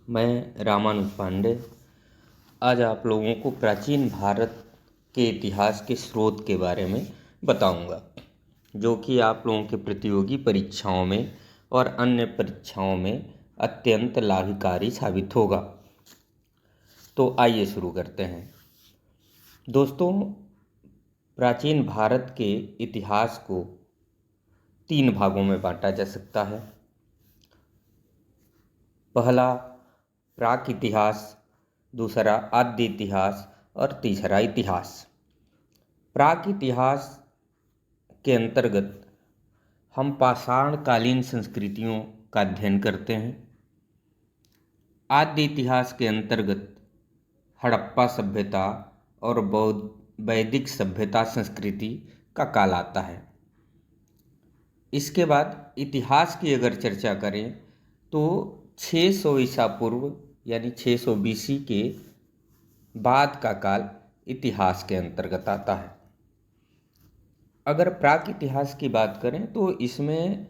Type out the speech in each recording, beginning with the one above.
मैं रामानुज पांडे आज आप लोगों को प्राचीन भारत के इतिहास के स्रोत के बारे में बताऊंगा, जो कि आप लोगों के प्रतियोगी परीक्षाओं में और अन्य परीक्षाओं में अत्यंत लाभकारी साबित होगा। तो आइए शुरू करते हैं। दोस्तों, प्राचीन भारत के इतिहास को 3 भागों में बांटा जा सकता है। पहला प्राक इतिहास, दूसरा आद्य इतिहास और तीसरा इतिहास। प्राक इतिहास के अंतर्गत हम पाषाणकालीन संस्कृतियों का अध्ययन करते हैं। आद्य इतिहास के अंतर्गत हड़प्पा सभ्यता और बौद्ध वैदिक सभ्यता संस्कृति का काल आता है। इसके बाद इतिहास की अगर चर्चा करें तो 600 ईसा पूर्व यानी 600 BC के बाद का काल इतिहास के अंतर्गत आता है। अगर प्राक इतिहास की बात करें तो इसमें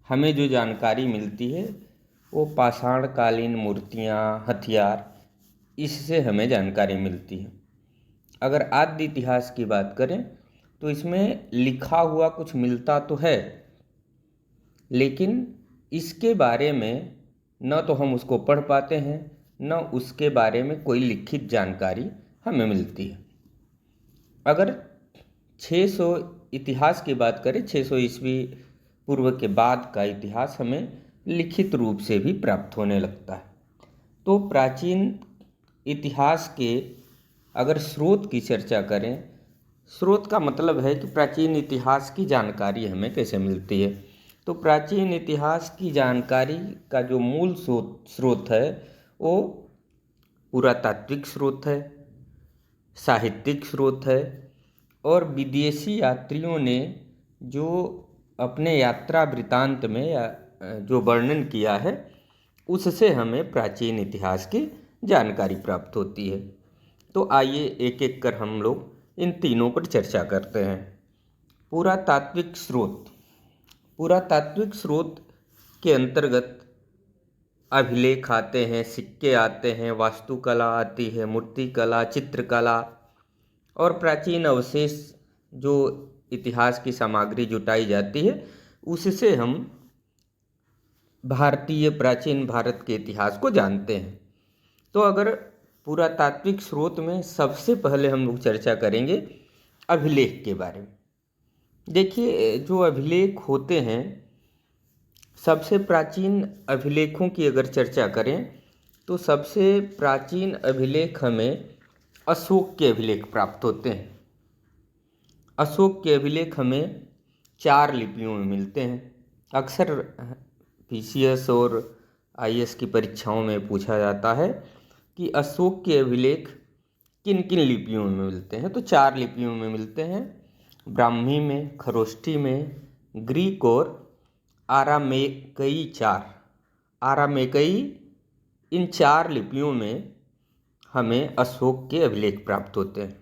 हमें जो जानकारी मिलती है वो पाषाणकालीन मूर्तियाँ, हथियार, इससे हमें जानकारी मिलती है। अगर आद्य इतिहास की बात करें तो इसमें लिखा हुआ कुछ मिलता तो है, लेकिन इसके बारे में न तो हम उसको पढ़ पाते हैं, न उसके बारे में कोई लिखित जानकारी हमें मिलती है। अगर 600 इतिहास की बात करें, 600 ईस्वी पूर्व के बाद का इतिहास हमें लिखित रूप से भी प्राप्त होने लगता है। तो प्राचीन इतिहास के अगर स्रोत की चर्चा करें, स्रोत का मतलब है कि प्राचीन इतिहास की जानकारी हमें कैसे मिलती है। तो प्राचीन इतिहास की जानकारी का जो मूल स्रोत है वो पुरातात्विक स्रोत है, साहित्यिक स्रोत है, और विदेशी यात्रियों ने जो अपने यात्रा वृतांत में या जो वर्णन किया है उससे हमें प्राचीन इतिहास की जानकारी प्राप्त होती है। तो आइए एक एक कर हम लोग इन तीनों पर चर्चा करते हैं। पुरातात्विक स्रोत। पुरातात्विक स्रोत के अंतर्गत अभिलेख आते हैं, सिक्के आते हैं, वास्तुकला आती है, मूर्तिकला, चित्रकला और प्राचीन अवशेष जो इतिहास की सामग्री जुटाई जाती है उससे हम भारतीय प्राचीन भारत के इतिहास को जानते हैं। तो अगर पुरातात्विक स्रोत में सबसे पहले हम लोग चर्चा करेंगे अभिलेख के बारे में। देखिए, जो अभिलेख होते हैं, सबसे प्राचीन अभिलेखों की अगर चर्चा करें तो सबसे प्राचीन अभिलेख हमें अशोक के अभिलेख प्राप्त होते हैं। अशोक के अभिलेख हमें 4 लिपियों में मिलते हैं। अक्सर PCS और IAS की परीक्षाओं में पूछा जाता है कि अशोक के अभिलेख किन किन लिपियों में मिलते हैं। तो 4 लिपियों में मिलते हैं, ब्राह्मी में, खरोष्ठी में, ग्रीक और आरामेकई। आरामेकई, इन 4 लिपियों में हमें अशोक के अभिलेख प्राप्त होते हैं।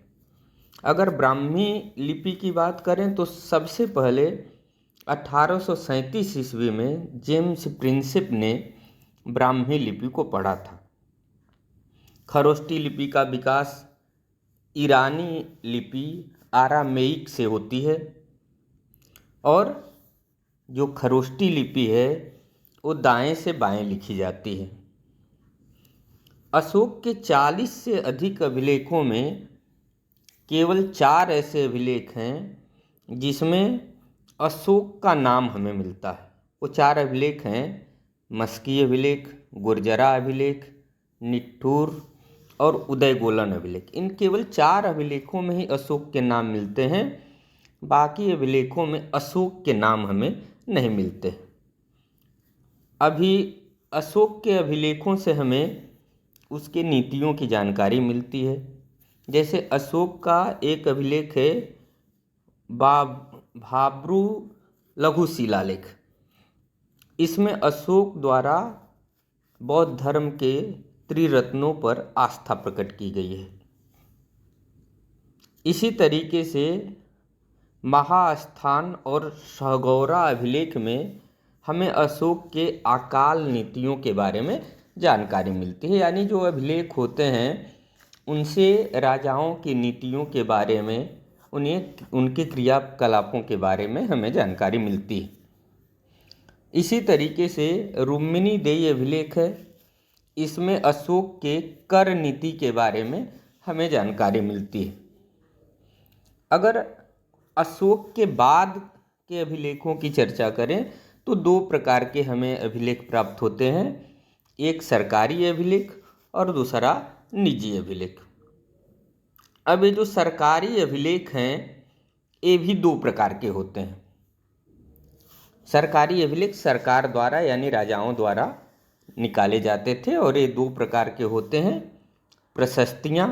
अगर ब्राह्मी लिपि की बात करें तो सबसे पहले 1837 ईस्वी में जेम्स प्रिंसेप ने ब्राह्मी लिपि को पढ़ा था। खरोष्ठी लिपि का विकास ईरानी लिपि आरामेइक से होती है, और जो खरोष्ठी लिपि है वो दाएं से बाएं लिखी जाती है। अशोक के 40 से अधिक अभिलेखों में केवल 4 ऐसे अभिलेख हैं जिसमें अशोक का नाम हमें मिलता है। वो 4 अभिलेख हैं मस्की अभिलेख, गुर्जरा अभिलेख, निट्ठूर और उदयगोलन अभिलेख। इन केवल 4 अभिलेखों में ही अशोक के नाम मिलते हैं, बाकी अभिलेखों में अशोक के नाम हमें नहीं मिलते। अभी अशोक के अभिलेखों से हमें उसके नीतियों की जानकारी मिलती है। जैसे अशोक का एक अभिलेख है भाब्रू लघु शिलालेख। इसमें अशोक द्वारा बौद्ध धर्म के त्रिरत्नों पर आस्था प्रकट की गई है। इसी तरीके से महास्थान और सहगौरा अभिलेख में हमें अशोक के अकाल नीतियों के बारे में जानकारी मिलती है। यानी जो अभिलेख होते हैं उनसे राजाओं की नीतियों के बारे में, उन्हें उनके क्रियाकलापों के बारे में हमें जानकारी मिलती है। इसी तरीके से रुक्मिणीदेयी अभिलेख है, इसमें अशोक के कर नीति के बारे में हमें जानकारी मिलती है। अगर अशोक के बाद के अभिलेखों की चर्चा करें तो दो प्रकार के हमें अभिलेख प्राप्त होते हैं, एक सरकारी अभिलेख और दूसरा निजी अभिलेख। अब ये जो सरकारी अभिलेख हैं ये भी दो प्रकार के होते हैं। सरकारी अभिलेख सरकार द्वारा यानी राजाओं द्वारा निकाले जाते थे और ये दो प्रकार के होते हैं, प्रशस्तियाँ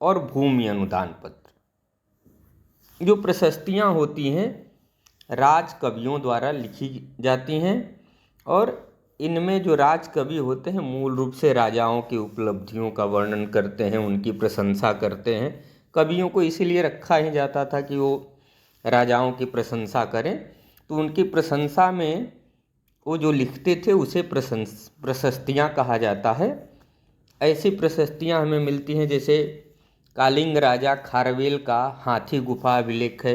और भूमि अनुदान पत्र। जो प्रशस्तियाँ होती हैं राज कवियों द्वारा लिखी जाती हैं और इनमें जो राज कवि होते हैं मूल रूप से राजाओं की उपलब्धियों का वर्णन करते हैं, उनकी प्रशंसा करते हैं। कवियों को इसीलिए रखा ही जाता था कि वो राजाओं की प्रशंसा करें, तो उनकी प्रशंसा में वो जो लिखते थे उसे प्रशस्तियाँ कहा जाता है। ऐसी प्रशस्तियाँ हमें मिलती हैं जैसे कालिंग राजा खारवेल का हाथी गुफा अभिलेख है,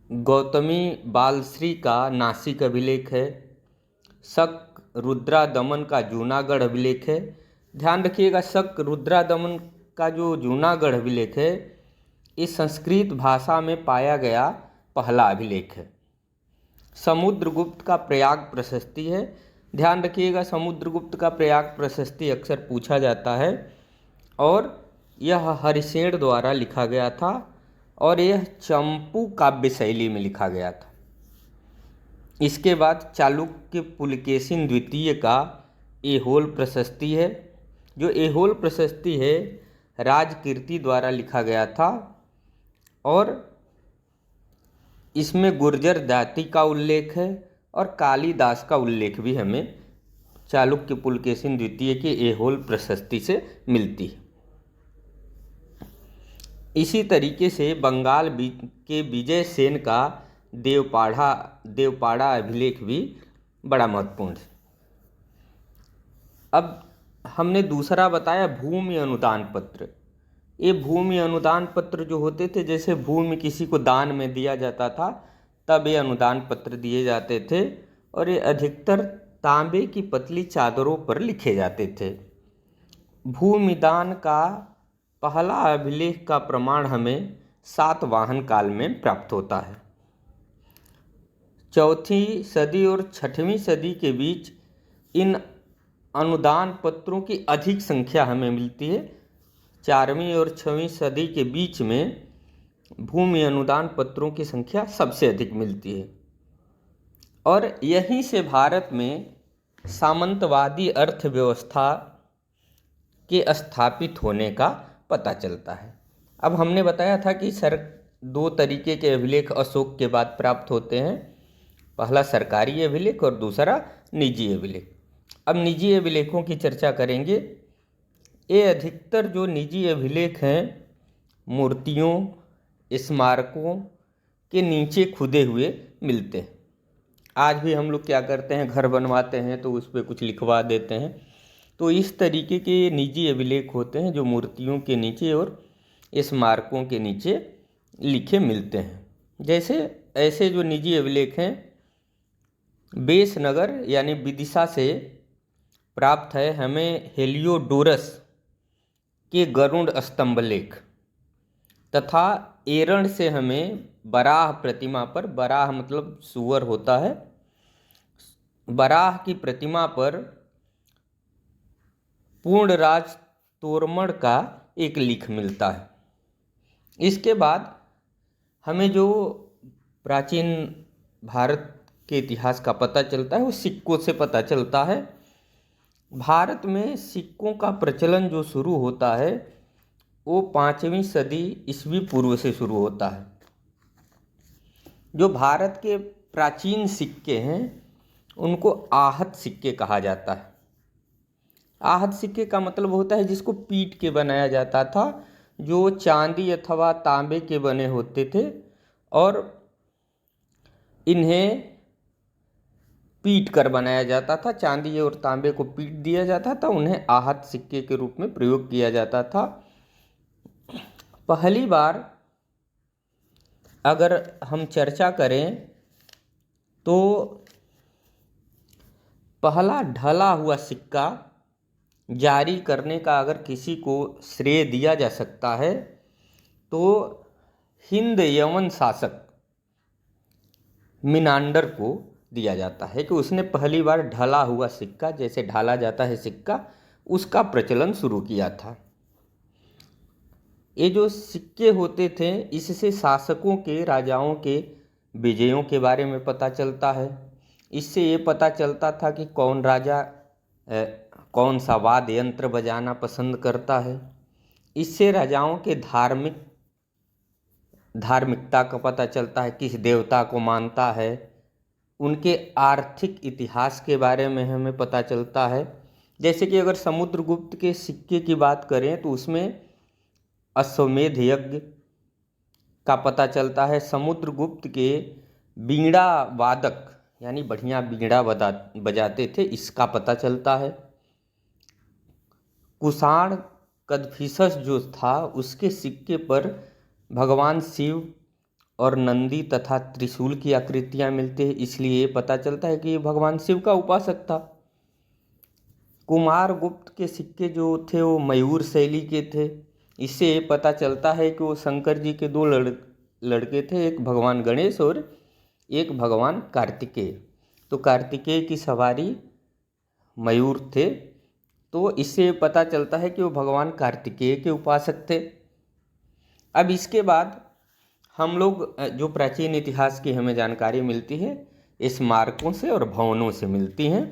गौतमी बालश्री का नासिक अभिलेख है, शक रुद्रादमन का जूनागढ़ अभिलेख है। ध्यान रखिएगा, शक रुद्रादमन का जो जूनागढ़ अभिलेख है इस संस्कृत भाषा में पाया गया पहला अभिलेख है। समुद्रगुप्त का प्रयाग प्रशस्ति है। ध्यान रखिएगा, समुद्रगुप्त का प्रयाग प्रशस्ति अक्सर पूछा जाता है और यह हरिसेन द्वारा लिखा गया था और यह चंपू काव्य शैली में लिखा गया था। इसके बाद चालुक्य पुलकेशिन द्वितीय का ऐहोल प्रशस्ति है। जो ऐहोल प्रशस्ति है राजकीर्ति द्वारा लिखा गया था और इसमें गुर्जर जाति का उल्लेख है और कालिदास का उल्लेख भी हमें चालुक्य पुलकेशिन द्वितीय के ऐहोल प्रशस्ति से मिलती है। इसी तरीके से बंगाल के विजय सेन का देवपाड़ा अभिलेख भी बड़ा महत्वपूर्ण है। अब हमने दूसरा बताया भूमि अनुदान पत्र। ये भूमि अनुदान पत्र जो होते थे, जैसे भूमि किसी को दान में दिया जाता था तब ये अनुदान पत्र दिए जाते थे और ये अधिकतर तांबे की पतली चादरों पर लिखे जाते थे। भूमिदान का पहला अभिलेख का प्रमाण हमें सातवाहन काल में प्राप्त होता है। चौथी सदी और छठवीं सदी के बीच इन अनुदान पत्रों की अधिक संख्या हमें मिलती है। 4वीं और 6वीं सदी के बीच में भूमि अनुदान पत्रों की संख्या सबसे अधिक मिलती है और यहीं से भारत में सामंतवादी अर्थव्यवस्था के स्थापित होने का पता चलता है। अब हमने बताया था कि दो तरीके के अभिलेख अशोक के बाद प्राप्त होते हैं, पहला सरकारी अभिलेख और दूसरा निजी अभिलेख। अब निजी अभिलेखों की चर्चा करेंगे। ये अधिकतर जो निजी अभिलेख हैं मूर्तियों स्मारकों के नीचे खुदे हुए मिलते हैं। आज भी हम लोग क्या करते हैं, घर बनवाते हैं तो उस पर कुछ लिखवा देते हैं, तो इस तरीके के निजी अभिलेख होते हैं जो मूर्तियों के नीचे और स्मारकों के नीचे लिखे मिलते हैं। जैसे ऐसे जो निजी अभिलेख हैं बेसनगर यानी विदिशा से प्राप्त है हमें हेलियोडोरस के गरुड़ स्तंभ लेख, तथा एरण से हमें बराह प्रतिमा पर, बराह मतलब सुअर होता है, बराह की प्रतिमा पर पूर्णराज तोरमण का एक लेख मिलता है। इसके बाद हमें जो प्राचीन भारत के इतिहास का पता चलता है वो सिक्कों से पता चलता है। भारत में सिक्कों का प्रचलन जो शुरू होता है वो 5वीं सदी ईस्वी पूर्व से शुरू होता है। जो भारत के प्राचीन सिक्के हैं उनको आहत सिक्के कहा जाता है। आहत सिक्के का मतलब होता है जिसको पीट के बनाया जाता था, जो चांदी अथवा तांबे के बने होते थे और इन्हें पीट कर बनाया जाता था, चांदी और तांबे को पीट दिया जाता था, उन्हें आहत सिक्के के रूप में प्रयोग किया जाता था। पहली बार अगर हम चर्चा करें तो पहला ढला हुआ सिक्का जारी करने का अगर किसी को श्रेय दिया जा सकता है तो हिंद यवन शासक मिनांडर को दिया जाता है कि उसने पहली बार ढला हुआ सिक्का, जैसे ढाला जाता है सिक्का, उसका प्रचलन शुरू किया था। ये जो सिक्के होते थे इससे शासकों के, राजाओं के विजयों के बारे में पता चलता है। इससे ये पता चलता था कि कौन राजा कौन सा वाद्य यंत्र बजाना पसंद करता है। इससे राजाओं के धार्मिकता का पता चलता है, किस देवता को मानता है। उनके आर्थिक इतिहास के बारे में हमें पता चलता है। जैसे कि अगर समुद्रगुप्त के सिक्के की बात करें तो उसमें अश्वमेध यज्ञ का पता चलता है। समुद्रगुप्त के बीड़ा वादक यानी बढ़िया बीड़ा बजाते थे, इसका पता चलता है। कुषाण कदफिसस जो था उसके सिक्के पर भगवान शिव और नंदी तथा त्रिशूल की आकृतियाँ मिलती है, इसलिए ये पता चलता है कि ये भगवान शिव का उपासक था। कुमारगुप्त के सिक्के जो थे वो मयूर शैली के थे। इससे ये पता चलता है कि वो शंकर जी के दो लड़के थे, एक भगवान गणेश और एक भगवान कार्तिकेय। तो कार्तिकेय की सवारी मयूर थे, तो इससे पता चलता है कि वो भगवान कार्तिकेय के उपासक थे। अब इसके बाद हम लोग जो प्राचीन इतिहास की हमें जानकारी मिलती है स्मारकों से और भवनों से मिलती हैं।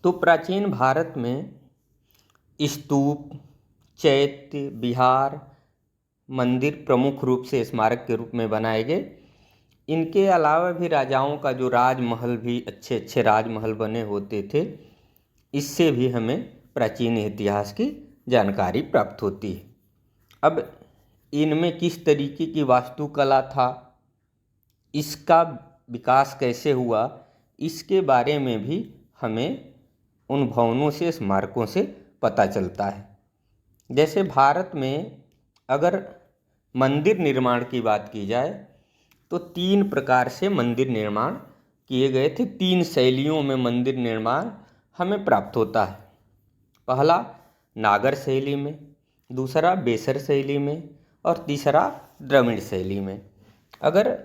तो प्राचीन भारत में स्तूप, चैत्य, विहार, मंदिर प्रमुख रूप से स्मारक के रूप में बनाए गए। इनके अलावा भी राजाओं का जो राजमहल भी अच्छे अच्छे राजमहल बने होते थे, इससे भी हमें प्राचीन इतिहास की जानकारी प्राप्त होती है। अब इनमें किस तरीके की वास्तुकला था, इसका विकास कैसे हुआ, इसके बारे में भी हमें उन भवनों से, स्मारकों से पता चलता है। जैसे भारत में अगर मंदिर निर्माण की बात की जाए तो 3 प्रकार से मंदिर निर्माण किए गए थे। 3 शैलियों में मंदिर निर्माण हमें प्राप्त होता है। पहला नागर शैली में, दूसरा बेसर शैली में और तीसरा द्रविड़ शैली में। अगर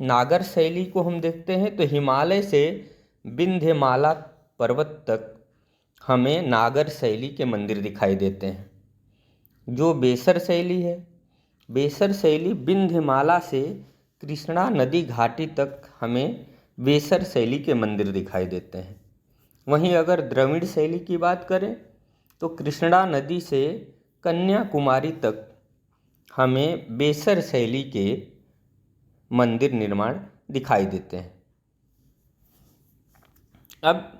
नागर शैली को हम देखते हैं तो हिमालय से विंध्यमाला पर्वत तक हमें नागर शैली के मंदिर दिखाई देते हैं। जो बेसर शैली है, बेसर शैली विंध्यमाला से कृष्णा नदी घाटी तक हमें बेसर शैली के मंदिर दिखाई देते हैं। वहीं अगर द्रविड़ शैली की बात करें तो कृष्णा नदी से कन्याकुमारी तक हमें बेसर शैली के मंदिर निर्माण दिखाई देते हैं। अब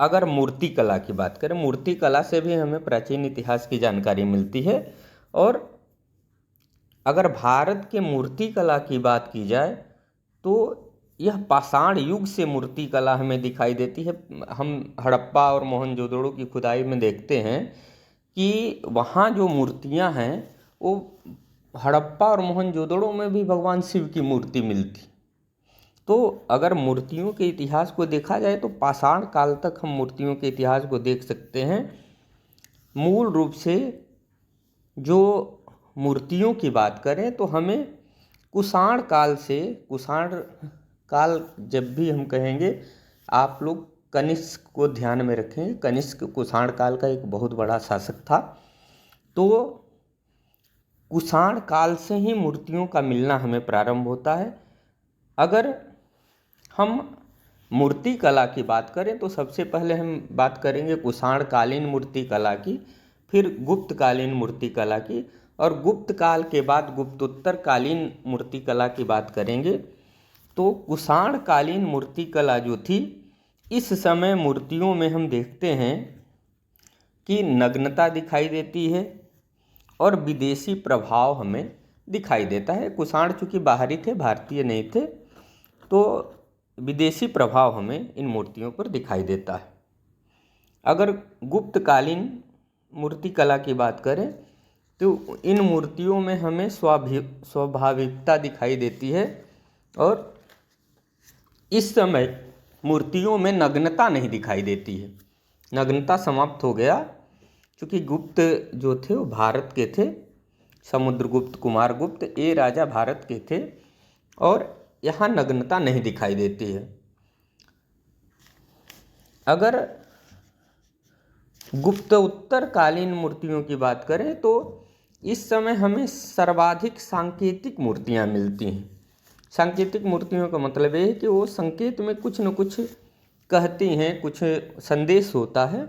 अगर मूर्तिकला की बात करें, मूर्तिकला से भी हमें प्राचीन इतिहास की जानकारी मिलती है। और अगर भारत के मूर्तिकला की बात की जाए तो यह पाषाण युग से मूर्तिकला हमें दिखाई देती है। हम हड़प्पा और मोहनजोदड़ो की खुदाई में देखते हैं कि वहाँ जो मूर्तियाँ हैं वो हड़प्पा और मोहनजोदड़ो में भी भगवान शिव की मूर्ति मिलती। तो अगर मूर्तियों के इतिहास को देखा जाए तो पाषाण काल तक हम मूर्तियों के इतिहास को देख सकते हैं। मूल रूप से जो मूर्तियों की बात करें तो हमें कुषाण काल से, कुषाण काल जब भी हम कहेंगे आप लोग कनिष्क को ध्यान में रखें। कनिष्क कुषाण काल का एक बहुत बड़ा शासक था। तो कुषाण काल से ही मूर्तियों का मिलना हमें प्रारंभ होता है। अगर हम मूर्तिकला की बात करें तो सबसे पहले हम बात करेंगे कुषाण कालीन मूर्तिकला की, फिर गुप्त कालीन मूर्तिकला की, और गुप्त काल के बाद गुप्तोत्तर कालीन मूर्तिकला की बात करेंगे। तो कुषाण कालीन मूर्तिकला जो थी, इस समय मूर्तियों में हम देखते हैं कि नग्नता दिखाई देती है और विदेशी प्रभाव हमें दिखाई देता है। कुषाण चूँकि बाहरी थे, भारतीय नहीं थे, तो विदेशी प्रभाव हमें इन मूर्तियों पर दिखाई देता है। अगर गुप्तकालीन मूर्तिकला की बात करें तो इन मूर्तियों में हमें स्वाभाविकता दिखाई देती है और इस समय मूर्तियों में नग्नता नहीं दिखाई देती है। नग्नता समाप्त हो गया, क्योंकि गुप्त जो थे वो भारत के थे, समुद्रगुप्त, कुमारगुप्त, ये राजा भारत के थे और यहाँ नग्नता नहीं दिखाई देती है। अगर गुप्तोत्तरकालीन मूर्तियों की बात करें तो इस समय हमें सर्वाधिक सांकेतिक मूर्तियाँ मिलती हैं। सांकेतिक मूर्तियों का मतलब ये है कि वो संकेत में कुछ न कुछ कहती हैं, कुछ संदेश होता है,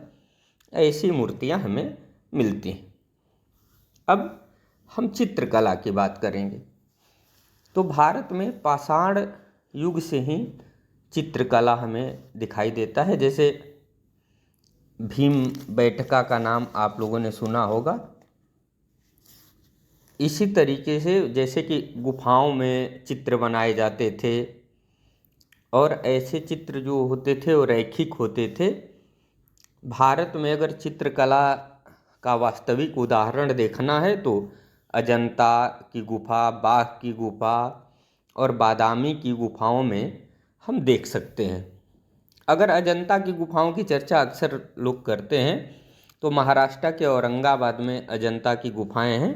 ऐसी मूर्तियाँ हमें मिलती हैं। अब हम चित्रकला की बात करेंगे तो भारत में पाषाण युग से ही चित्रकला हमें दिखाई देता है। जैसे भीमबेटका का नाम आप लोगों ने सुना होगा। इसी तरीके से जैसे कि गुफाओं में चित्र बनाए जाते थे और ऐसे चित्र जो होते थे वो रैखिक होते थे। भारत में अगर चित्रकला का वास्तविक उदाहरण देखना है तो अजंता की गुफा, बाघ की गुफा और बादामी की गुफाओं में हम देख सकते हैं। अगर अजंता की गुफाओं की चर्चा अक्सर लोग करते हैं तो महाराष्ट्र के औरंगाबाद में अजंता की गुफाएं हैं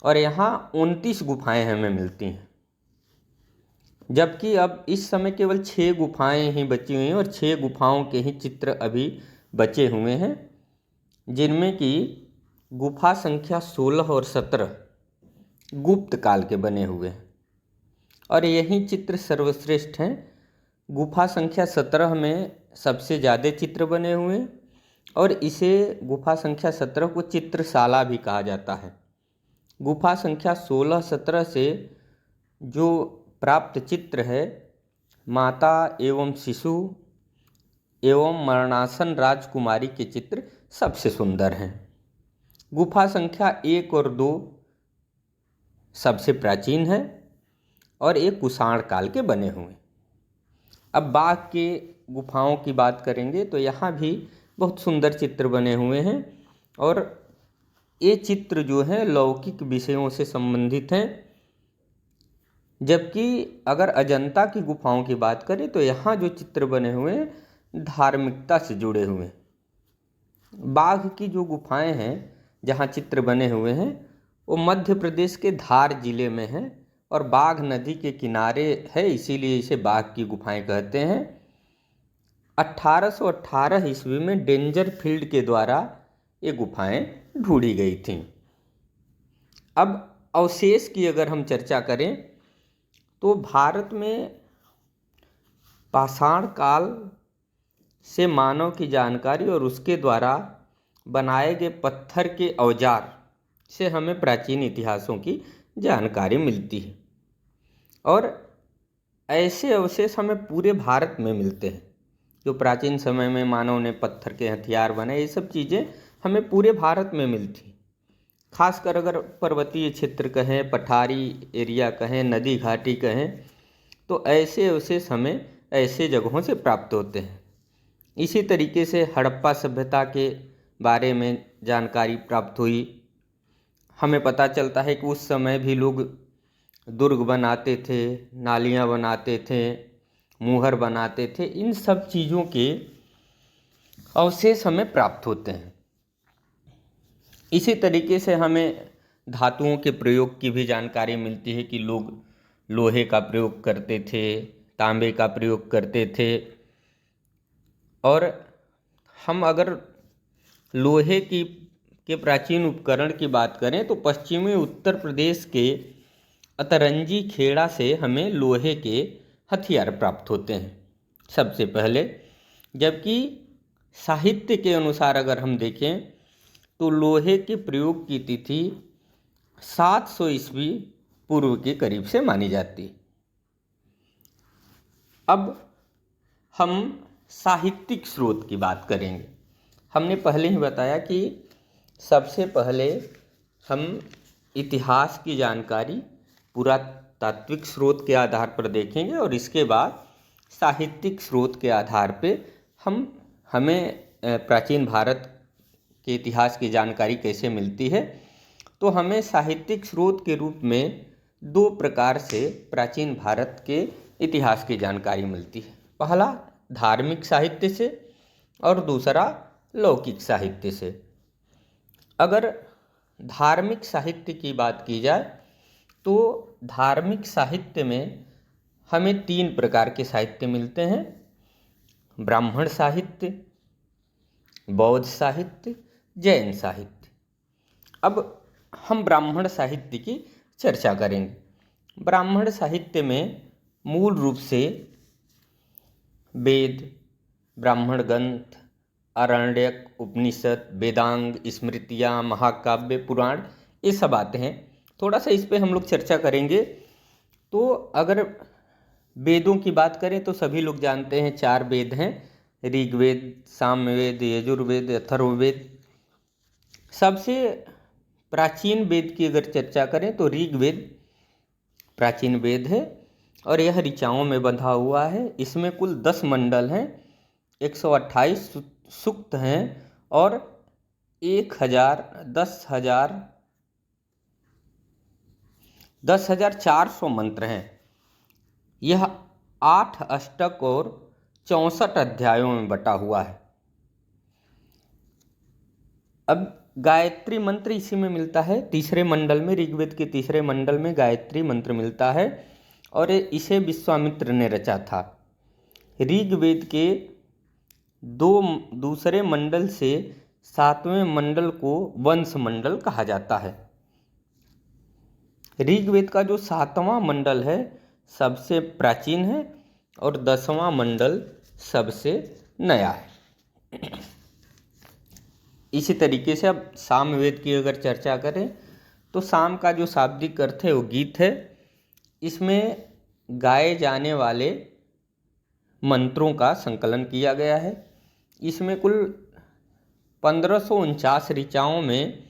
और यहाँ 29 गुफाएं हमें मिलती हैं, जबकि अब इस समय केवल 6 गुफाएं ही बची हुई हैं और 6 गुफाओं के ही चित्र अभी बचे हुए हैं, जिनमें कि गुफा संख्या 16 और 17 गुप्त काल के बने हुए हैं और यही चित्र सर्वश्रेष्ठ हैं। गुफा संख्या 17 में सबसे ज़्यादा चित्र बने हुए हैं और इसे गुफा संख्या 17 को चित्रशाला भी कहा जाता है। गुफा संख्या 16-17 से जो प्राप्त चित्र है, माता एवं शिशु एवं मरणासन राजकुमारी के चित्र सबसे सुंदर हैं। गुफा संख्या 1 और 2 सबसे प्राचीन है और एक कुषाण काल के बने हुए। अब बाघ के गुफाओं की बात करेंगे तो यहाँ भी बहुत सुंदर चित्र बने हुए हैं और ये चित्र जो है लौकिक विषयों से संबंधित हैं, जबकि अगर अजंता की गुफाओं की बात करें तो यहाँ जो चित्र बने हुए हैं धार्मिकता से जुड़े हुए हैं। बाघ की जो गुफाएं हैं जहाँ चित्र बने हुए हैं वो मध्य प्रदेश के धार जिले में हैं और बाघ नदी के किनारे है, इसीलिए इसे बाघ की गुफाएं कहते हैं। 1818 ईस्वी में डेंजरफील्ड के द्वारा ये गुफाएं ढूंढी गई थीं। अब अवशेष की अगर हम चर्चा करें तो भारत में पाषाण काल से मानव की जानकारी और उसके द्वारा बनाए गए पत्थर के औजार से हमें प्राचीन इतिहासों की जानकारी मिलती है और ऐसे अवशेष हमें पूरे भारत में मिलते हैं। जो प्राचीन समय में मानव ने पत्थर के हथियार बनाए, ये सब चीज़ें हमें पूरे भारत में मिलती। खासकर अगर पर्वतीय क्षेत्र कहें, पठारी एरिया कहें, नदी घाटी कहें, तो ऐसे अवशेष हमें ऐसे जगहों से प्राप्त होते हैं। इसी तरीके से हड़प्पा सभ्यता के बारे में जानकारी प्राप्त हुई। हमें पता चलता है कि उस समय भी लोग दुर्ग बनाते थे, नालियाँ बनाते थे, मुहर बनाते थे। इन सब चीज़ों के अवशेष हमें प्राप्त होते हैं। इसी तरीके से हमें धातुओं के प्रयोग की भी जानकारी मिलती है कि लोग लोहे का प्रयोग करते थे, तांबे का प्रयोग करते थे। और हम अगर लोहे के प्राचीन उपकरण की बात करें तो पश्चिमी उत्तर प्रदेश के अतरंजी खेड़ा से हमें लोहे के हथियार प्राप्त होते हैं सबसे पहले। जबकि साहित्य के अनुसार अगर हम देखें तो लोहे के प्रयोग की तिथि 700 ईस्वी पूर्व के करीब से मानी जाती। अब हम साहित्यिक स्रोत की बात करेंगे। हमने पहले ही बताया कि सबसे पहले हम इतिहास की जानकारी पुरातात्विक स्रोत के आधार पर देखेंगे और इसके बाद साहित्यिक स्रोत के आधार पे हमें प्राचीन भारत के इतिहास की जानकारी कैसे मिलती है। तो हमें साहित्यिक स्रोत के रूप में दो प्रकार से प्राचीन भारत के इतिहास की जानकारी मिलती है। पहला धार्मिक साहित्य से और दूसरा लौकिक साहित्य से। अगर धार्मिक साहित्य की बात की जाए तो धार्मिक साहित्य में हमें तीन प्रकार के साहित्य मिलते हैं: ब्राह्मण साहित्य, बौद्ध साहित्य, जैन साहित्य। अब हम ब्राह्मण साहित्य की चर्चा करेंगे। ब्राह्मण साहित्य में मूल रूप से वेद, ब्राह्मण ग्रंथ, आरण्यक, उपनिषद, वेदांग, स्मृतियाँ, महाकाव्य, पुराण, ये सब आते हैं। थोड़ा सा इस पे हम लोग चर्चा करेंगे। तो अगर वेदों की बात करें तो सभी लोग जानते हैं 4 वेद हैं: ऋग्वेद, सामवेद, यजुर्वेद, अथर्ववेद। सबसे प्राचीन वेद की अगर चर्चा करें तो ऋग्वेद प्राचीन वेद है और यह ऋचाओं में बंधा हुआ है। इसमें कुल 10 मंडल हैं, 128 सूक्त हैं और 10,400 मंत्र हैं। यह 8 अष्टक और 64 अध्यायों में बटा हुआ है। अब गायत्री मंत्र इसी में मिलता है, तीसरे मंडल में, ऋग्वेद के तीसरे मंडल में गायत्री मंत्र मिलता है और इसे विश्वामित्र ने रचा था। ऋग्वेद के दूसरे मंडल से 7वें मंडल को वंश मंडल कहा जाता है। ऋग्वेद का जो 7वां मंडल है सबसे प्राचीन है और 10वां मंडल सबसे नया है। इसी तरीके से अब सामवेद की अगर चर्चा करें तो साम का जो शाब्दिक अर्थ है वो गीत है। इसमें गाए जाने वाले मंत्रों का संकलन किया गया है। इसमें कुल 1549 ऋचाओं में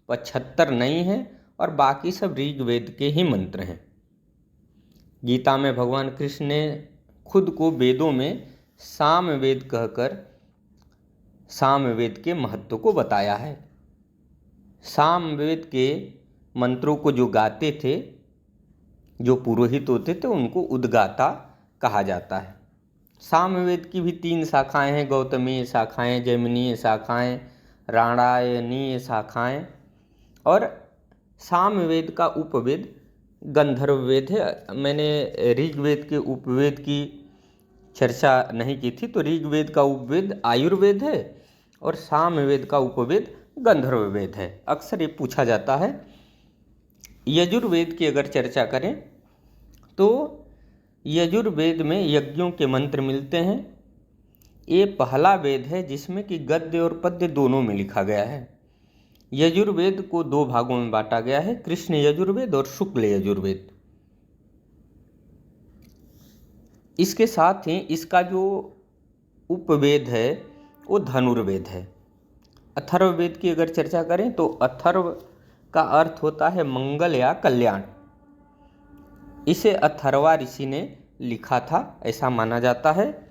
75 नई हैं और बाकी सब ऋग्वेद के ही मंत्र हैं। गीता में भगवान कृष्ण ने खुद को वेदों में सामवेद कहकर सामवेद के महत्व को बताया है। सामवेद के मंत्रों को जो गाते थे, जो पुरोहित होते थे, उनको उद्गाता कहा जाता है। सामवेद की भी 3 शाखाएं हैं: गौतमीय शाखाएं, जैमिनीय शाखाएं, राणायनीय शाखाएं। और सामवेद का उपवेद गंधर्व वेद है। मैंने ऋग्वेद के उपवेद की चर्चा नहीं की थी, तो ऋग्वेद का उपवेद आयुर्वेद है और सामवेद का उपवेद गंधर्व वेद है। अक्सर ये पूछा जाता है। यजुर्वेद की अगर चर्चा करें तो यजुर्वेद में यज्ञों के मंत्र मिलते हैं। ये पहला वेद है जिसमें कि गद्य और पद्य दोनों में लिखा गया है। यजुर्वेद को 2 भागों में बांटा गया है: कृष्ण यजुर्वेद और शुक्ल यजुर्वेद। इसके साथ ही इसका जो उपवेद है वो धनुर्वेद है। अथर्ववेद की अगर चर्चा करें तो अथर्व का अर्थ होता है मंगल या कल्याण। इसे अथर्वा ऋषि ने लिखा था, ऐसा माना जाता है,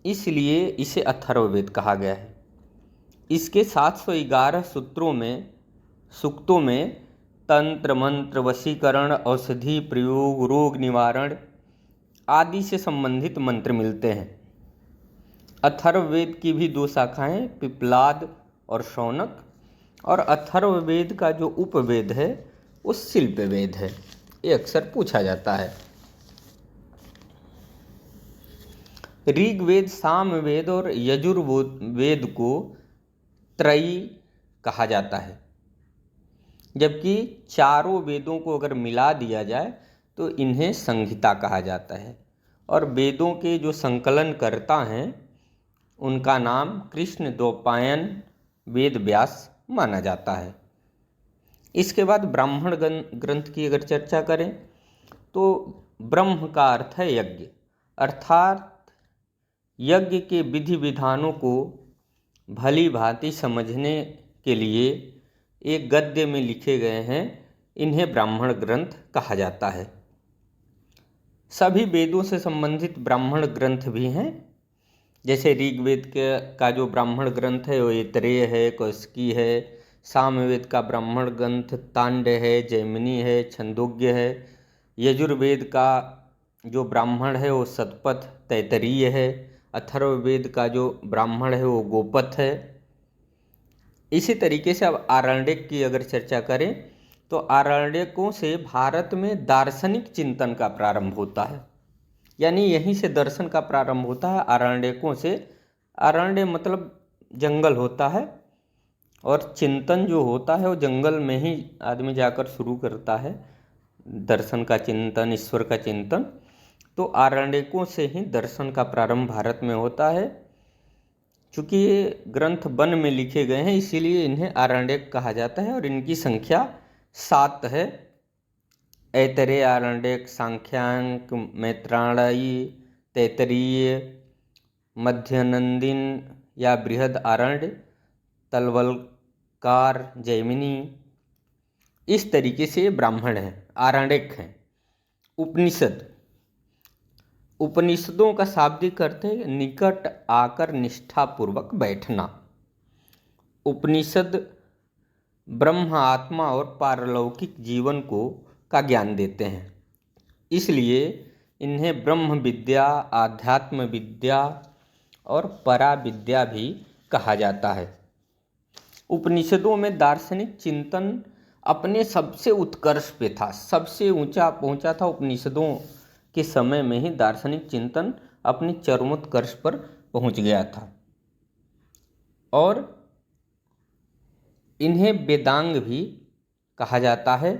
इसलिए इसे अथर्ववेद कहा गया है। इसके 711 सूक्तों में तंत्र, मंत्र, वशीकरण, औषधि प्रयोग, रोग निवारण आदि से संबंधित मंत्र मिलते हैं। अथर्ववेद की भी 2 शाखाएं, पिप्लाद और शौनक। और अथर्ववेद का जो उपवेद है वो शिल्पवेद है। ये अक्सर पूछा जाता है। ऋग्वेद, सामवेद और यजुर्वेद को त्रयी कहा जाता है, जबकि चारों वेदों को अगर मिला दिया जाए तो इन्हें संहिता कहा जाता है। और वेदों के जो संकलनकर्ता हैं उनका नाम कृष्ण द्वैपायन वेद व्यास माना जाता है। इसके बाद ब्राह्मण ग्रंथ की अगर चर्चा करें तो ब्रह्म का अर्थ है यज्ञ, अर्थात यज्ञ के विधि विधानों को भली भांति समझने के लिए एक गद्य में लिखे गए हैं। इन्हें ब्राह्मण ग्रंथ कहा जाता है। सभी वेदों से संबंधित ब्राह्मण ग्रंथ भी हैं। जैसे ऋग्वेद का जो ब्राह्मण ग्रंथ है वो ऐतरेय है, कौशिकी है। सामवेद का ब्राह्मण ग्रंथ तांड्य है, जैमिनी है, छंदोग्य है। यजुर्वेद का जो ब्राह्मण है वो शतपथ तैतरीय है। अथर्ववेद का जो ब्राह्मण है वो गोपथ है। इसी तरीके से अब आरण्यक की अगर चर्चा करें तो आरण्यकों से भारत में दार्शनिक चिंतन का प्रारंभ होता है, यानी यहीं से दर्शन का प्रारंभ होता है आरण्यकों से। आरण्य मतलब जंगल होता है और चिंतन जो होता है वो जंगल में ही आदमी जाकर शुरू करता है, दर्शन का चिंतन, ईश्वर का चिंतन। तो आरण्यकों से ही दर्शन का प्रारंभ भारत में होता है। चूँकि ये ग्रंथ वन में लिखे गए हैं इसीलिए इन्हें आरण्यक कहा जाता है और इनकी संख्या 7 है। ऐतरेय आरण्यक, सांख्यांक, मैत्रायणी, तैतरीय, मध्यनंदिन या बृहद आरण्य, तलवलकार, जैमिनी, इस तरीके से ब्राह्मण हैं, आरण्यक हैं। उपनिषद, उपनिषदों का शाब्दिक अर्थ है निकट आकर निष्ठापूर्वक बैठना। उपनिषद ब्रह्म, आत्मा और पारलौकिक जीवन का ज्ञान देते हैं, इसलिए इन्हें ब्रह्म विद्या, आध्यात्म विद्या और परा विद्या भी कहा जाता है। उपनिषदों में दार्शनिक चिंतन अपने सबसे उत्कर्ष पे था, सबसे ऊंचा पहुंचा था। उपनिषदों के समय में ही दार्शनिक चिंतन अपनी चरमोत्कर्ष पर पहुंच गया था और इन्हें वेदांग भी कहा जाता है।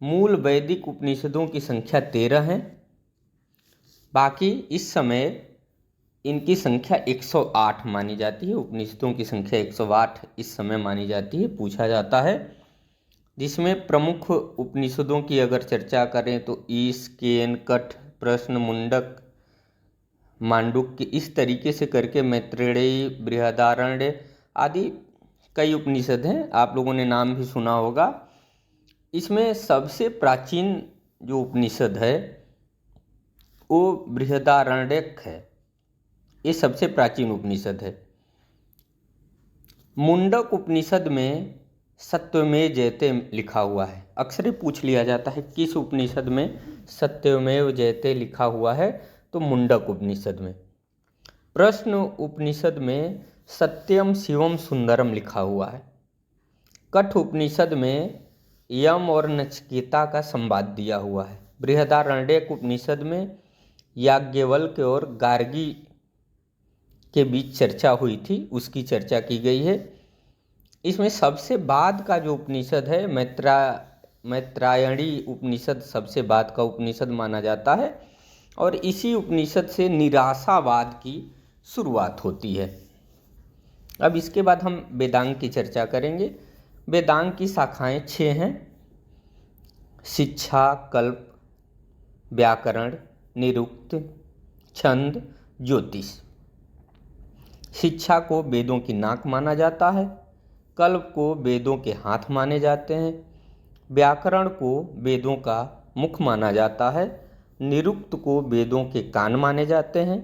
मूल वैदिक उपनिषदों की संख्या 13 है, बाकी इस समय इनकी संख्या 108 मानी जाती है। उपनिषदों की संख्या 108 इस समय मानी जाती है। पूछा जाता है जिसमें प्रमुख उपनिषदों की अगर चर्चा करें तो ईश, केन, कठ, प्रश्न, मुंडक, मांडुक्य, इस तरीके से करके मैत्रेयी, बृहदारण्य आदि कई उपनिषद हैं, आप लोगों ने नाम भी सुना होगा। इसमें सबसे प्राचीन जो उपनिषद है वो बृहदारण्यक है, ये सबसे प्राचीन उपनिषद है। मुंडक उपनिषद में सत्यमेव जयते लिखा हुआ है। अक्सर पूछ लिया जाता है किस उपनिषद में सत्यमेव जयते लिखा हुआ है, तो मुंडक उपनिषद में। प्रश्न उपनिषद में सत्यम शिवम सुंदरम लिखा हुआ है। कठ उपनिषद में यम और नचिकेता का संवाद दिया हुआ है। बृहदारण्यक उपनिषद में याज्ञवल्क्य और गार्गी के बीच चर्चा हुई थी, उसकी चर्चा की गई है। इसमें सबसे बाद का जो उपनिषद है मैत्रायणी उपनिषद सबसे बाद का उपनिषद माना जाता है और इसी उपनिषद से निराशावाद की शुरुआत होती है। अब इसके बाद हम वेदांग की चर्चा करेंगे। वेदांग की शाखाएं 6 हैं: शिक्षा, कल्प, व्याकरण, निरुक्त, छंद, ज्योतिष। शिक्षा को वेदों की नाक माना जाता है, कल्प को वेदों के हाथ माने जाते हैं, व्याकरण को वेदों का मुख माना जाता है, निरुक्त को वेदों के कान माने जाते हैं,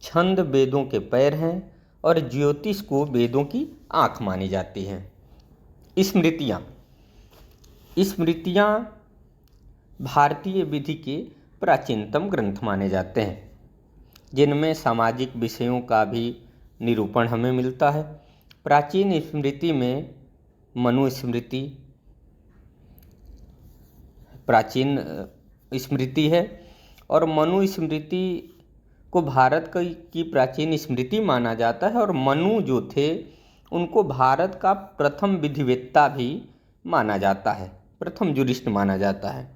छंद वेदों के पैर हैं और ज्योतिष को वेदों की आँख मानी जाती हैं। स्मृतियाँ भारतीय विधि के प्राचीनतम ग्रंथ माने जाते हैं, जिनमें सामाजिक विषयों का भी निरूपण हमें मिलता है। प्राचीन स्मृति में मनुस्मृति प्राचीन स्मृति है और मनुस्मृति को भारत की प्राचीन स्मृति माना जाता है और मनु जो थे उनको भारत का प्रथम विधिवेत्ता भी माना जाता है, प्रथम जुरिस्ट माना जाता है।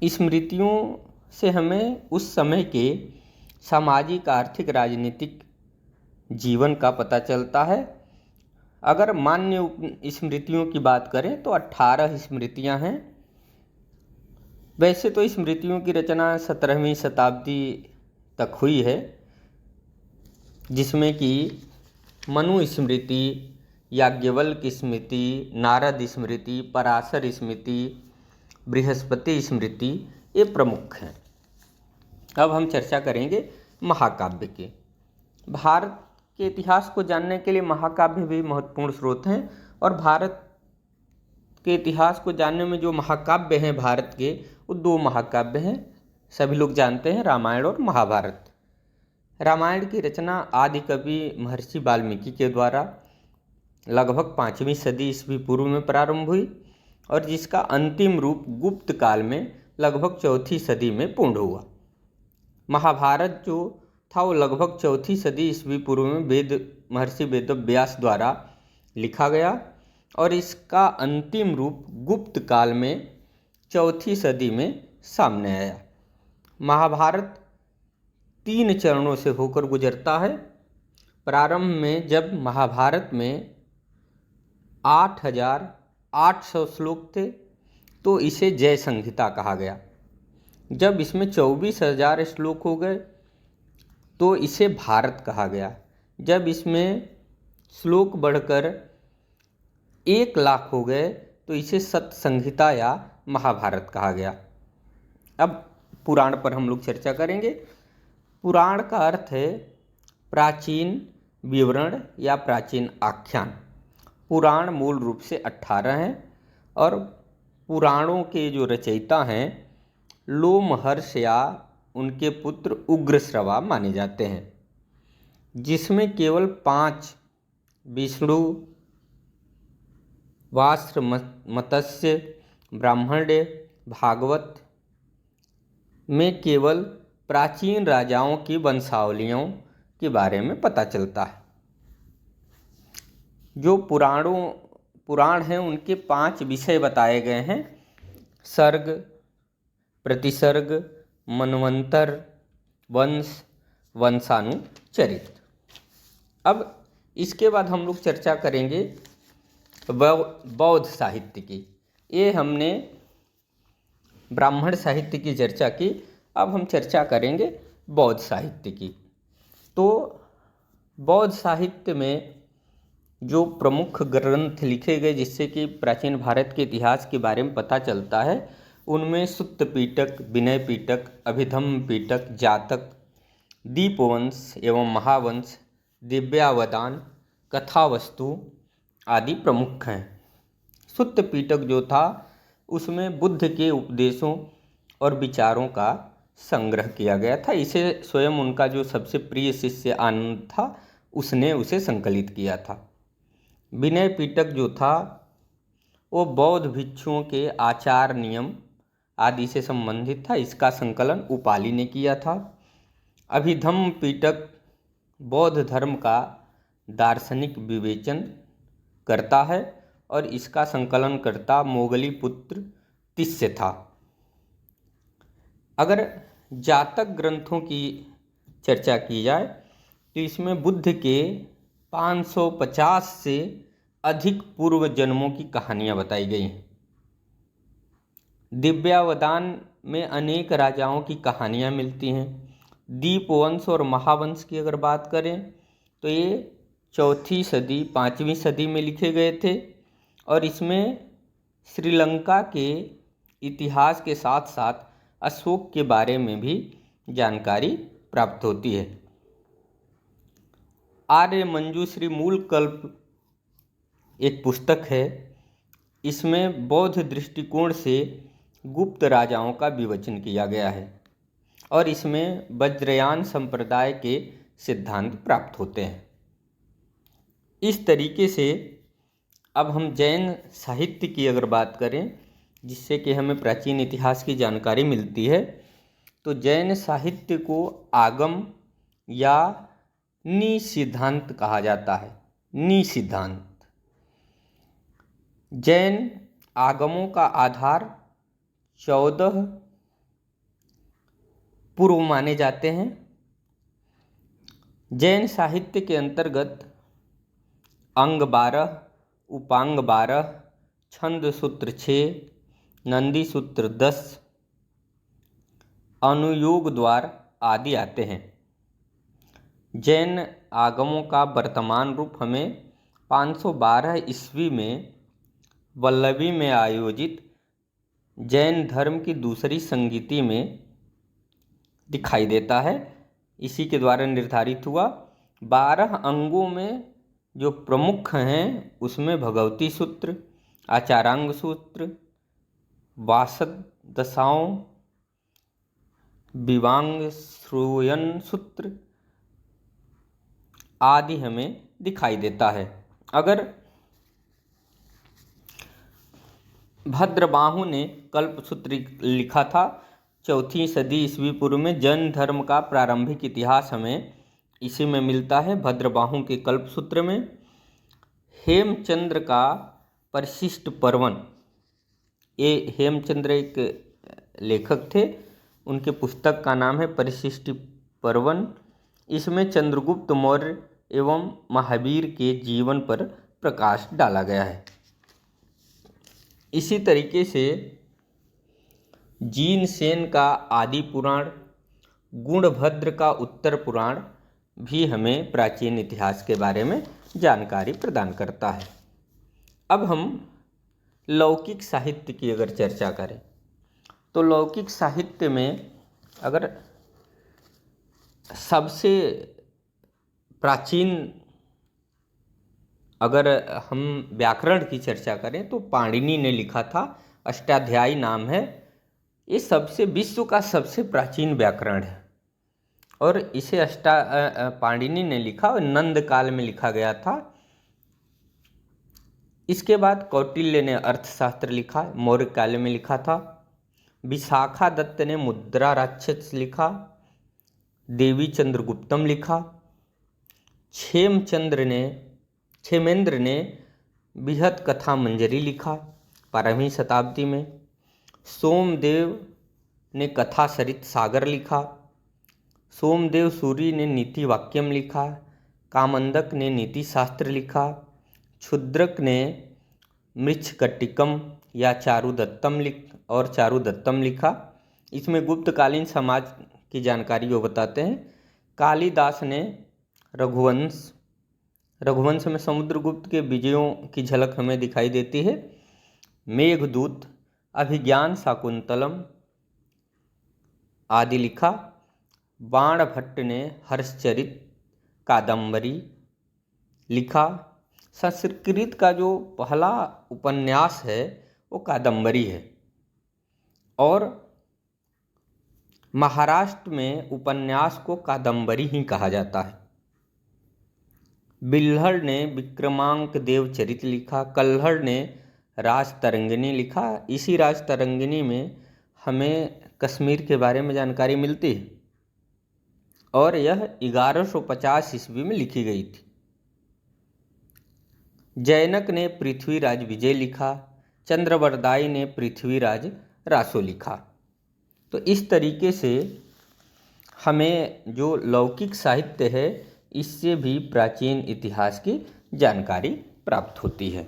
स्मृतियों से हमें उस समय के सामाजिक, आर्थिक, राजनीतिक जीवन का पता चलता है। अगर मान्य स्मृतियों की बात करें तो 18 स्मृतियां हैं। वैसे तो स्मृतियों की रचना 17वीं शताब्दी तक हुई है, जिसमें कि मनु स्मृति, याज्ञवल्क्य स्मृति, नारद स्मृति, पराशर स्मृति, बृहस्पति स्मृति ये प्रमुख हैं। अब हम चर्चा करेंगे महाकाव्य की। भारत के इतिहास को जानने के लिए महाकाव्य भी महत्वपूर्ण स्रोत हैं, और भारत के इतिहास को जानने में जो महाकाव्य हैं भारत के, वो दो महाकाव्य हैं, सभी लोग जानते हैं, रामायण और महाभारत। रामायण की रचना आदि कवि महर्षि वाल्मीकि के द्वारा लगभग 5वीं सदी ईस्वी पूर्व में प्रारंभ हुई, और जिसका अंतिम रूप गुप्त काल में लगभग 4वीं सदी में पूर्ण हुआ। महाभारत जो था वो लगभग 4वीं सदी ईस्वी पूर्व में महर्षि वेदव्यास द्वारा लिखा गया, और इसका अंतिम रूप गुप्त काल में 4वीं सदी में सामने आया। महाभारत 3 चरणों से होकर गुजरता है। प्रारंभ में जब महाभारत में 8,800 श्लोक थे तो इसे जय संहिता कहा गया। जब इसमें 24,000 श्लोक हो गए तो इसे भारत कहा गया। जब इसमें श्लोक बढ़कर 1,00,000 हो गए तो इसे सत संहिता या महाभारत कहा गया। अब पुराण पर हम लोग चर्चा करेंगे। पुराण का अर्थ है प्राचीन विवरण या प्राचीन आख्यान। पुराण मूल रूप से 18 हैं, और पुराणों के जो रचयिता हैं लोमहर्ष या उनके पुत्र उग्रश्रवा माने जाते हैं, जिसमें केवल 5 विष्णु, वास्र, मत्स्य, ब्राह्मण्य, भागवत में केवल प्राचीन राजाओं की वंशावलियों के बारे में पता चलता है। जो पुराण हैं उनके 5 विषय बताए गए हैं: सर्ग, प्रतिसर्ग, मनवंतर, वंश, वंशानुचरित। अब इसके बाद हम लोग चर्चा करेंगे बौद्ध साहित्य की। ये हमने ब्राह्मण साहित्य की चर्चा की, अब हम चर्चा करेंगे बौद्ध साहित्य की। तो बौद्ध साहित्य में जो प्रमुख ग्रंथ लिखे गए जिससे कि प्राचीन भारत के इतिहास के बारे में पता चलता है, उनमें सुत्त पिटक, विनय पिटक, अभिधम्म पिटक, जातक, दीपवंश एवं महावंश, दिव्यावदान, कथावस्तु आदि प्रमुख हैं। सुत्त पिटक जो था उसमें बुद्ध के उपदेशों और विचारों का संग्रह किया गया था। इसे स्वयं उनका जो सबसे प्रिय शिष्य आनंद था उसने उसे संकलित किया था। विनय पिटक जो था वो बौद्ध भिक्षुओं के आचार नियम आदि से संबंधित था। इसका संकलन उपाली ने किया था। अभिधम्म पिटक बौद्ध धर्म का दार्शनिक विवेचन करता है, और इसका संकलन करता मोगली पुत्र तिस्य था। अगर जातक ग्रंथों की चर्चा की जाए तो इसमें बुद्ध के 550 से अधिक पूर्व जन्मों की कहानियाँ बताई गई हैं। दिव्यावदान में अनेक राजाओं की कहानियाँ मिलती हैं। दीपवंश और महावंश की अगर बात करें तो ये 4वीं सदी 5वीं सदी में लिखे गए थे, और इसमें श्रीलंका के इतिहास के साथ साथ अशोक के बारे में भी जानकारी प्राप्त होती है। आर्य मंजूश्री मूलकल्प एक पुस्तक है। इसमें बौद्ध दृष्टिकोण से गुप्त राजाओं का विवेचन किया गया है, और इसमें वज्रयान संप्रदाय के सिद्धांत प्राप्त होते हैं। इस तरीके से अब हम जैन साहित्य की अगर बात करें जिससे कि हमें प्राचीन इतिहास की जानकारी मिलती है, तो जैन साहित्य को आगम या निसिद्धांत कहा जाता है। निसिद्धांत जैन आगमों का आधार 14 पूर्व माने जाते हैं। जैन साहित्य के अंतर्गत अंग 12, उपांग 12, छंद सूत्र 6, नंदी सूत्र 10, अनुयोग द्वार आदि आते हैं। जैन आगमों का वर्तमान रूप हमें 512 ईस्वी में वल्लभी में आयोजित जैन धर्म की दूसरी संगीति में दिखाई देता है, इसी के द्वारा निर्धारित हुआ। 12 अंगों में जो प्रमुख हैं उसमें भगवती सूत्र, आचारांग सूत्र, वासद दशाओं, विवांग श्रोयन सूत्र आदि हमें दिखाई देता है। अगर भद्रबाहु ने कल्पसूत्र लिखा था 4वीं सदी ईस्वी पूर्व में। जैन धर्म का प्रारंभिक इतिहास हमें इसी में मिलता है, भद्रबाहु के कल्पसूत्र में। हेमचंद्र का परिशिष्ट पर्वन, ये हेमचंद्र एक लेखक थे, उनके पुस्तक का नाम है परिशिष्ट पर्वन। इसमें चंद्रगुप्त मौर्य एवं महावीर के जीवन पर प्रकाश डाला गया है। इसी तरीके से जीनसेन का आदि पुराण, गुणभद्र का उत्तर पुराण भी हमें प्राचीन इतिहास के बारे में जानकारी प्रदान करता है। अब हम लौकिक साहित्य की अगर चर्चा करें तो लौकिक साहित्य में अगर सबसे प्राचीन अगर हम व्याकरण की चर्चा करें तो पाणिनि ने लिखा था, अष्टाध्यायी नाम है। ये विश्व का सबसे प्राचीन व्याकरण है और इसे पाणिनि ने लिखा और नंद काल में लिखा गया था। इसके बाद कौटिल्य ने अर्थशास्त्र लिखा, मौर्य काल में लिखा था। विशाखा दत्त ने मुद्रा राक्षस लिखा, देवी चंद्रगुप्तम लिखा। क्षेमेंद्र ने बृहत कथा मंजरी लिखा 12वीं शताब्दी में। सोमदेव ने कथा सरित सागर लिखा। सोमदेव सूरी ने नीति वाक्यम लिखा। कामंदक ने नीति शास्त्र लिखा। क्षुद्रक ने मृच्छकटिकम या चारुदत्तम लिखा। इसमें गुप्तकालीन समाज की जानकारी वो बताते हैं। कालिदास ने रघुवंश में समुद्रगुप्त के विजयों की झलक हमें दिखाई देती है। मेघदूत, अभिज्ञान शाकुंतलम आदि लिखा। बाणभट्ट ने हर्षचरित कादंबरी लिखा। संस्कृत का जो पहला उपन्यास है वो कादंबरी है और महाराष्ट्र में उपन्यास को कादंबरी ही कहा जाता है। बिल्हड़ ने विक्रमांक देव चरित लिखा। कल्हड़ ने राजतरंगिणी लिखा। इसी राजतरंगिणी में हमें कश्मीर के बारे में जानकारी मिलती है और यह 1150 ईस्वी में लिखी गई थी। जैनक ने पृथ्वीराज विजय लिखा। चंद्रवरदाई ने पृथ्वीराज रासो लिखा। तो इस तरीके से हमें जो लौकिक साहित्य है इससे भी प्राचीन इतिहास की जानकारी प्राप्त होती है।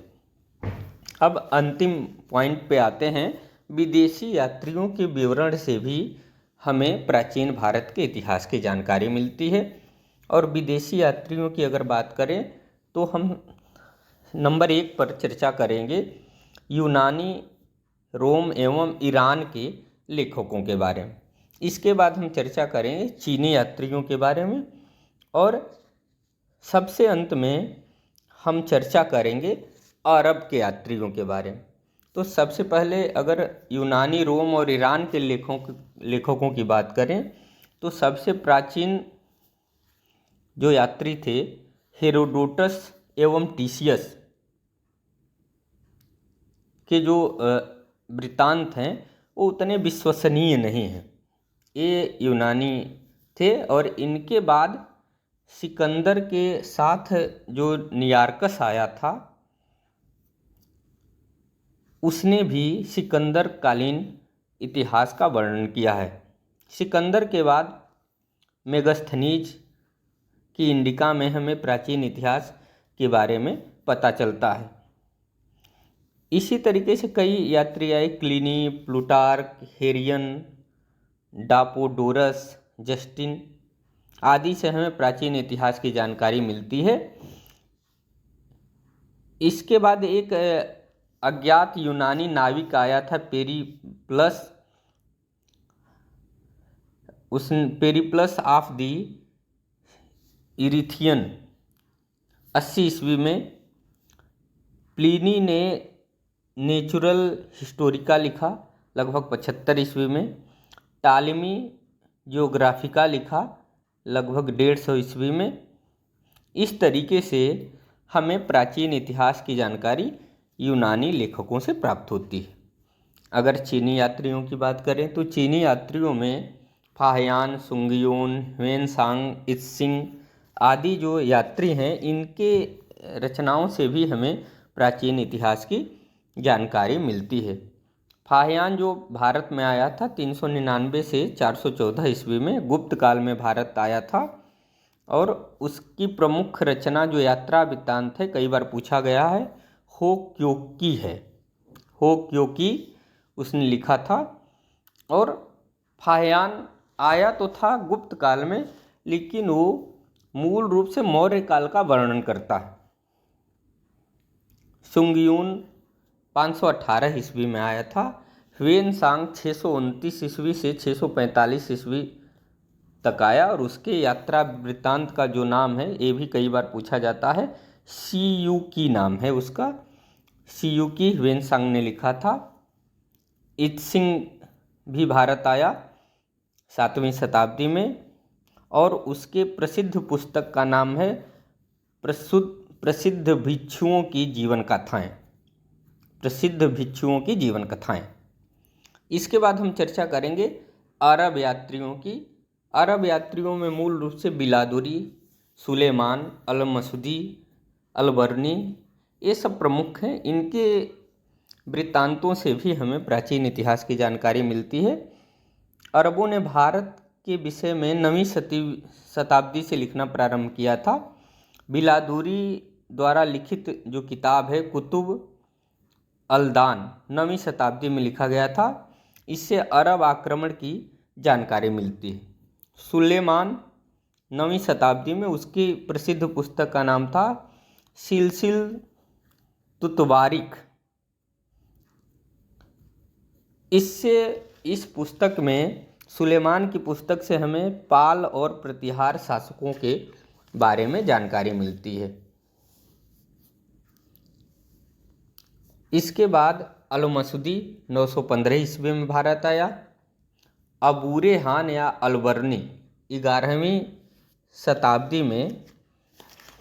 अब अंतिम पॉइंट पे आते हैं। विदेशी यात्रियों के विवरण से भी हमें प्राचीन भारत के इतिहास की जानकारी मिलती है और विदेशी यात्रियों की अगर बात करें तो हम नंबर 1 पर चर्चा करेंगे यूनानी, रोम एवं ईरान के लेखकों के बारे में। इसके बाद हम चर्चा करेंगे चीनी यात्रियों के बारे में और सबसे अंत में हम चर्चा करेंगे अरब के यात्रियों के बारे में। तो सबसे पहले अगर यूनानी, रोम और ईरान के लेखकों की बात करें तो सबसे प्राचीन जो यात्री थे हेरोडोटस एवं टीसियस के जो वृत्तांत हैं वो उतने विश्वसनीय नहीं हैं। ये यूनानी थे और इनके बाद सिकंदर के साथ जो नियार्कस आया था उसने भी सिकंदर कालीन इतिहास का वर्णन किया है। सिकंदर के बाद मेगस्थनीज की इंडिका में हमें प्राचीन इतिहास के बारे में पता चलता है। इसी तरीके से कई यात्री आए, क्लिनी, प्लूटार्क, हेरियन, डापोडोरस, जस्टिन आदि से हमें प्राचीन इतिहास की जानकारी मिलती है। इसके बाद एक अज्ञात यूनानी नाविक आया था पेरिप्लस। उस पेरिप्लस ऑफ दी इरिथियन 80 ईस्वी में, प्लिनी ने नेचुरल हिस्टोरिका लिखा लगभग 75 ईस्वी में, टालिमी जियोग्राफिका लिखा लगभग 150 ईस्वी में। इस तरीके से हमें प्राचीन इतिहास की जानकारी यूनानी लेखकों से प्राप्त होती है। अगर चीनी यात्रियों की बात करें तो चीनी यात्रियों में फाहियान, सुंगियोन, ह्वेनसांग, इत्सिंग आदि जो यात्री हैं, इनके रचनाओं से भी हमें प्राचीन इतिहास की जानकारी मिलती है। फाहियान जो भारत में आया था 399 से 414 ईस्वी में, गुप्त काल में भारत आया था, और उसकी प्रमुख रचना जो यात्रा वृत्तांत है, कई बार पूछा गया है, हो क्योंकि है। हो क्योंकि उसने लिखा था। और फाहियान आया तो था गुप्त काल में, लेकिन वो मूल रूप से मौर्य काल का वर्णन करता है। सुंगियून 518 ईस्वी में आया था। ह्वेनसांग 629 ईस्वी से 645 ईस्वी तक आया, और उसके यात्रा वृत्तांत का जो नाम है, ये भी कई बार पूछा जाता है, सीयूकी नाम है उसका। सीयूकी ह्वेनसांग ने लिखा था। इत्सिंग भी भारत आया 7वीं शताब्दी में, और उसके प्रसिद्ध पुस्तक का नाम है प्रसिद्ध भिक्षुओं की जीवन कथाएँ। प्रसिद्ध भिक्षुओं की जीवन कथाएँ। इसके बाद हम चर्चा करेंगे अरब यात्रियों की। अरब यात्रियों में मूल रूप से बिलादुरी, सुलेमान, अल-मसूदी, अल-बरनी, ये सब प्रमुख हैं। इनके वृत्तांतों से भी हमें प्राचीन इतिहास की जानकारी मिलती है। अरबों ने भारत के विषय में 9वीं शताब्दी से लिखना प्रारंभ किया था। बिलादुरी द्वारा लिखित जो किताब है कुतुब अल-दान 9वीं शताब्दी में लिखा गया था। इससे अरब आक्रमण की जानकारी मिलती है। सुलेमान 9वीं शताब्दी में, उसकी प्रसिद्ध पुस्तक का नाम था सिलसिल तुतवारिक। इस पुस्तक में, सुलेमान की पुस्तक से हमें पाल और प्रतिहार शासकों के बारे में जानकारी मिलती है। इसके बाद अल-मसूदी 915 ईस्वी में भारत आया। अबूरे हान या अल-बरनी 11वीं शताब्दी में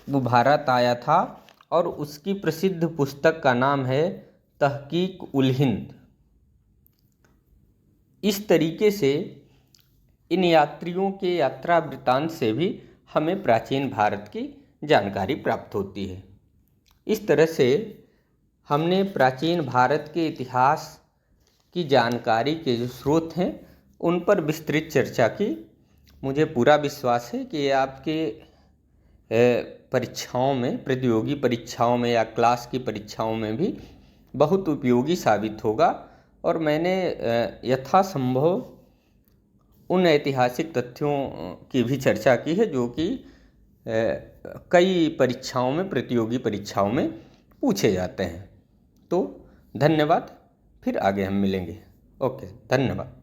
वो भारत आया था, और उसकी प्रसिद्ध पुस्तक का नाम है तहकीक उल हिंद। इस तरीके से इन यात्रियों के यात्रा वृत्तांत से भी हमें प्राचीन भारत की जानकारी प्राप्त होती है। इस तरह से हमने प्राचीन भारत के इतिहास की जानकारी के जो स्रोत हैं, उन पर विस्तृत चर्चा की। मुझे पूरा विश्वास है कि आपके परीक्षाओं में, प्रतियोगी परीक्षाओं में या क्लास की परीक्षाओं में भी बहुत उपयोगी साबित होगा। और मैंने यथासंभव उन ऐतिहासिक तथ्यों की भी चर्चा की है जो कि कई परीक्षाओं में, प्रतियोगी परीक्षाओं में पूछे जाते हैं। तो धन्यवाद, फिर आगे हम मिलेंगे। ओके, धन्यवाद।